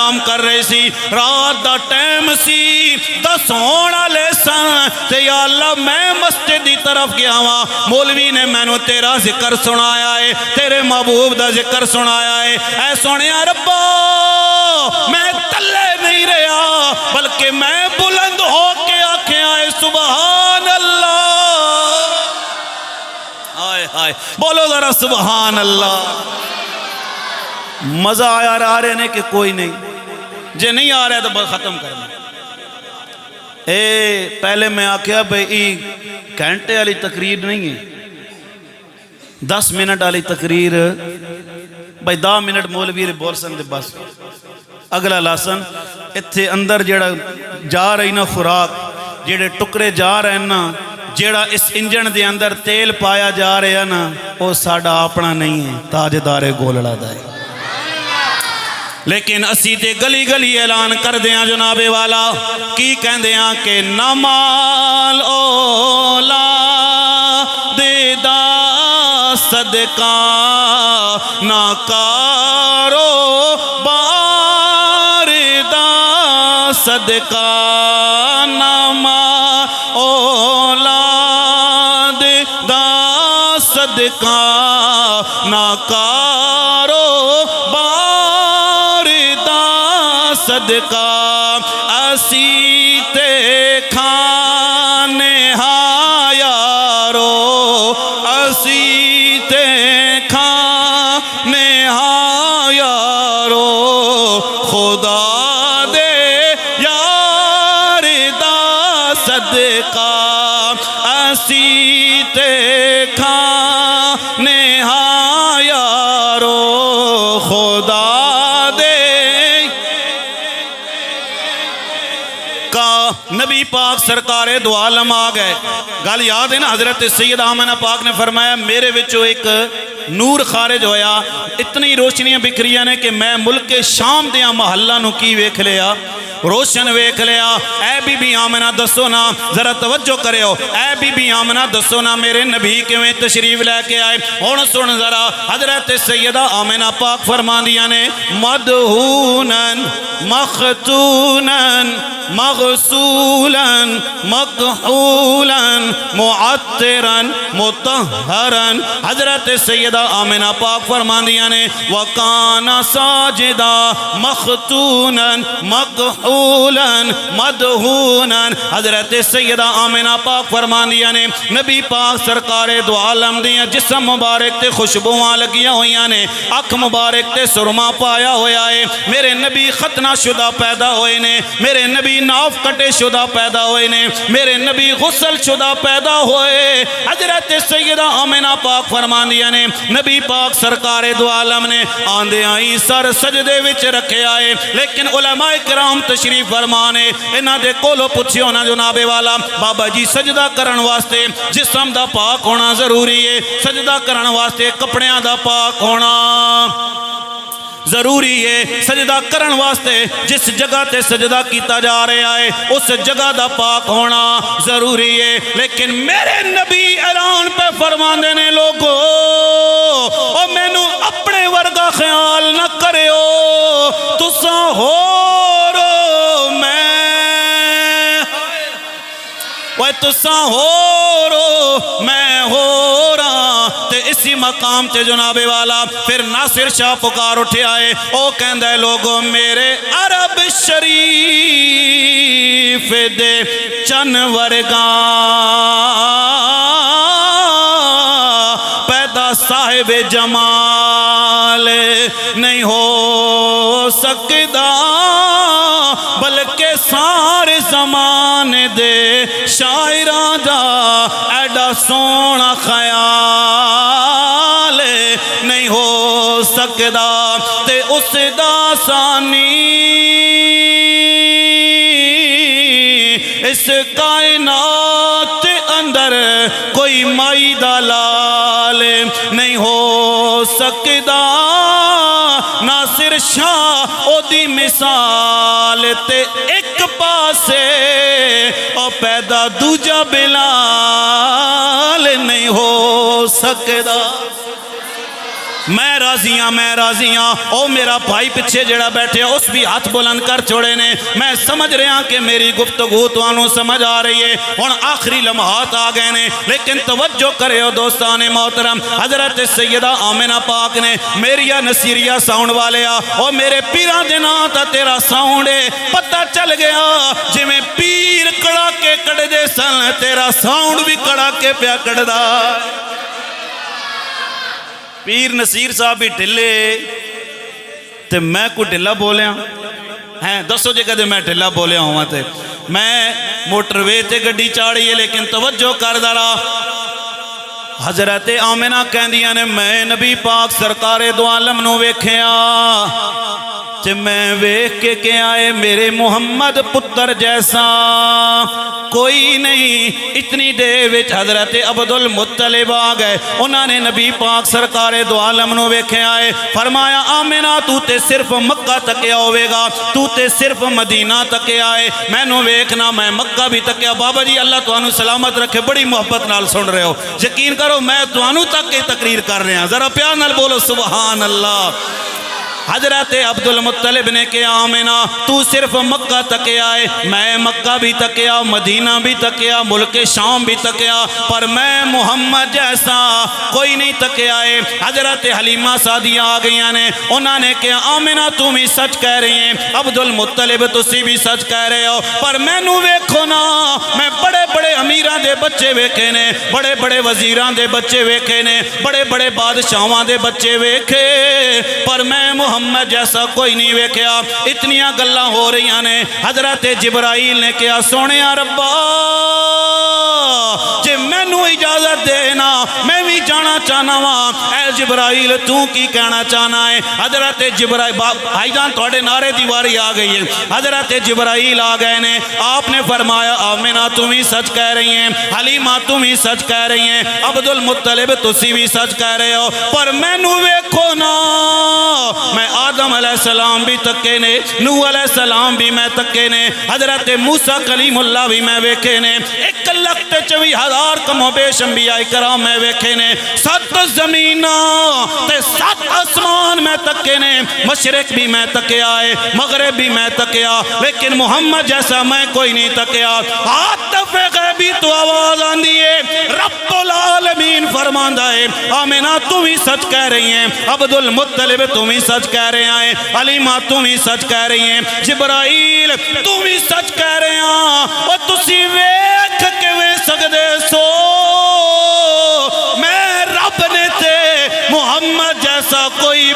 آرام کر رہے سی رات دا ٹائم سی دس ہون والے سن تے یا اللہ میں مسجد دی طرف گیا ہوا مولوی نے مینوں تیرا ذکر سنایا ہے تیرے محبوب دا ذکر سنایا ہے اے سونیا ربا میں تلے نہیں رہا بلکہ میں بلند ہو کے آکھیا ہے سبحان اللہ آئے ہائے بولو ذرا سبحان اللہ مزہ آیا آ رہے نے کہ کوئی نہیں جے نہیں آ رہا ہے تو بس ختم کرنا پہلے میں آکھیا بھئی گھنٹے والی تقریر نہیں ہے 10 منٹ والی تقریر بھئی 10 منٹ مولوی بول سکتے بس اگلا لاسن اتھے اندر جیڑا جا رہی نا خوراک جیڑے ٹکڑے جا رہے نا جیڑا اس انجن دے اندر تیل پایا جا رہے ہیں نا وہ ساڑا اپنا نہیں ہے تاجدار گولڑا دائے لیکن اسی تے گلی گلی اعلان کر دیاں جناب والا کی کہن دیاں کہ نمال اولا دے دا صدقہ نہ کارو بار دا صدقہ نمال اولا دے دا صدقہ نہ کارو صدقہ اسی تے کھانے ہاں یارو اسی تے کھانے ہاں یارو خدا دے یار دا صدقہ اسی تے کھانے ہاں یارو خدا نبی پاک سرکار دو عالم آ گئے گل یاد ہے نا حضرت سید آمنہ پاک نے فرمایا میرے وچوں ایک نور خارج ہویا اتنی روشنیاں بکھریاں نے کہ میں ملک شام دیاں محلہ نو کی ویکھ لیا روشن ویکھ لیا اے بی بی آمنہ دسو نا ذرا توجہ کرے ہو اے بی بی آمنہ دسو نا میرے نبی کیویں تشریف لے کے آئے ہن سن ذرا حضرت سیدہ آمنہ پاک فرمان دیا نے مدہونن مختونن مغسولن مکحولن معطرن مطہرن حضرت سیدہ آمنہ پاک فرمان دیا نے وَقَانَ سَاجِدًا مختونن مکحولن مدہونن حضرت سیدہ آمنہ پاک فرمان دیا نے نبی پاک سرکار دو عالم دیا جسم مبارک تے خوشبوہاں لگیاں ہویاں نے اکھ مبارک تے سرما پایا ہویا ہے میرے نبی ختنہ شدہ پیدا ہوئے نے میرے نبی ناف کٹے شدہ پیدا ہوئے نے میرے نبی غسل شدہ پیدا ہوئے حضرت سیدہ آمنہ پاک فرمان دیا نے نبی پاک سرکار دو عالم نے آندے آئی سر سجدے وچ رکھے آئے لیکن علماء کرام تشریف فرمانے انہاں دے کولو پچھیو نا جناب والا بابا جی سجدہ کرن واسطے جسم دا پاک ہونا ضروری ہے سجدہ کرن واسطے کپڑیاں دا پاک ہونا ضروری ہے سجدہ کرن واسطے جس جگہ تے سجدہ کیتا جا رہا ہے اس جگہ دا پاک ہونا ضروری ہے لیکن میرے نبی اعلان پہ فرمان دینے لوگو او مینوں اپنے ورگا خیال نہ کرے ہو تساں ہو رو میں وہ تساں ہو رو میں ہو رہا تے اسی مقام تے جناب والا پھر ناصر شاہ پکار اٹھے آئے او کہندہ ہے لوگوں میرے عرب شریف دے چن ورگاں پیدا صاحب جمال نہیں ہو سکتا بلکہ سارے زمانے دے شاعراں دا ایڈا سونا خیال نہیں ہو سکدا تے اس دا ثانی اس کائنات اندر کوئی مائی دا لال نہیں ہو سکدا ناصر شاہ او دی مثال تے ایک پاسے او پیدا دوجا بلال نہیں ہو سکدا میں راضی ہاں میں راضی ہاں. او میرا بھائی پیچھے جڑا بیٹھے اس بھی ہاتھ بلند کر چھوڑے نے. میں سمجھ رہا کہ میری گفتگو تانوں سمجھ آ رہی ہے. ہن آخری لمحات آ گئے نے لیکن توجہ کرے ہو دوستان محترم. حضرت سیدہ آمنہ پاک نے میریا نصیریہ ساؤنڈ والے او میرے پیراں دے ناں تا تیرا ساؤنڈ ہے. پتہ چل گیا جی میں پیر کڑا کے کڑ دے سن تیرا ساؤنڈ بھی کڑا کے پیا کڑدا. پیر نصیر صاحب بھی ڈھلے تے میں کو ڈھلا بولیا ہیں. دسو جے کدے میں ڈھلا بولیا ہوں تے میں موٹر وے تے گڈی چاڑی ہے لیکن توجہ کر دارا. حضرت آمنہ کہندیاں نے میں نبی پاک سرکار دو عالم نو ویکھیا تے میں ویکھ کے کہ آئے میرے محمد پتر جیسا کوئی نہیں. اتنی دیر وچ حضرت عبدالمطلب آ گئے. انہوں نے نبی پاک سرکار دو عالم نو ویکھے آئے. فرمایا آمنہ تو تے صرف مکہ تکیا ہوئے گا, تو تے صرف مدینہ تکیا آئے. میں نو ویکھنا میں مکہ بھی تکیا. بابا جی اللہ تو انو سلامت رکھے, بڑی محبت نال سن رہے ہو. یقین کرو میں تو انو تک کے تقریر کر رہے ہیں. ذرا پیار نال بولو سبحان اللہ. حضرت عبدالمطلب نے کہا آمنہ تو صرف مکہ تکے آئے, میں مکہ بھی تکیا, مدینہ بھی تکیا, ملک شام بھی تکیا, پر میں محمد جیسا کوئی نہیں تکے آئے. حضرت حلیمہ سعدیہ آ گئی نے, انہوں نے کہا آمنہ تم ہی سچ کہہ رہی ہیں, عبدالمطلب تسی بھی سچ کہہ رہے ہو, پر میں نو ویکھو نا میں بڑے بڑے امیران دے بچے ویکھے نے, بڑے بڑے وزیران دے بچے ویکھے نے, بڑے بڑے بادشاہاں دے بچے ویکھے, پر میں محمد جیسا کوئی نہیں ویکھیا. اتنیاں گلاں ہو رہی نے. حضرت جبرائیل نے کہا سونے ربا جے میں نو اجازت دینا میں بھی جانا چاہنا وہاں. اے جبرائیل تو کی کہنا چاہنا ہے؟ حضرت جبرائیل بھائی جان تھوڑے نعرے دیواری آ گئی ہے. حضرت جبرائیل آ گئے نے. آپ نے فرمایا آمنہ تم ہی سچ کہہ رہی ہیں, حلیمہ تم ہی سچ کہہ رہی ہیں, عبدالمطلب تسی بھی سچ کہہ رہے ہو, پر میں نو ویکھو نا میں آدم علیہ السلام بھی تکے نے, نوح علیہ السلام بھی میں تکے نے, حضرت موسیٰ کلیم اللہ بھی میں ویکھے نے, 1,24,000 کم و بیش انبیاء کرام میں ویکھے نے, 7 زمیناں تے 7 آسمان میں تکے نے, مشرق بھی میں تکیا ہے, مغرب بھی میں تکیا, لیکن محمد جیسا میں کوئی نہیں تکیا. عاطف غیبی تو آواز آندی ہے, رب العالمین فرماندہ ہے آمنہ تم ہی سچ کہہ رہی ہیں, عبدالمطلب تم ہی سچ کہہ رہے ہیں, حلیمہ تم ہی سچ کہہ رہی ہیں, جبرائیل تم ہی سچ کہہ رہے ہیں. اور تسی ویکھ کے وے سکدے سو میں رب نے تے محمد جیسا کوئی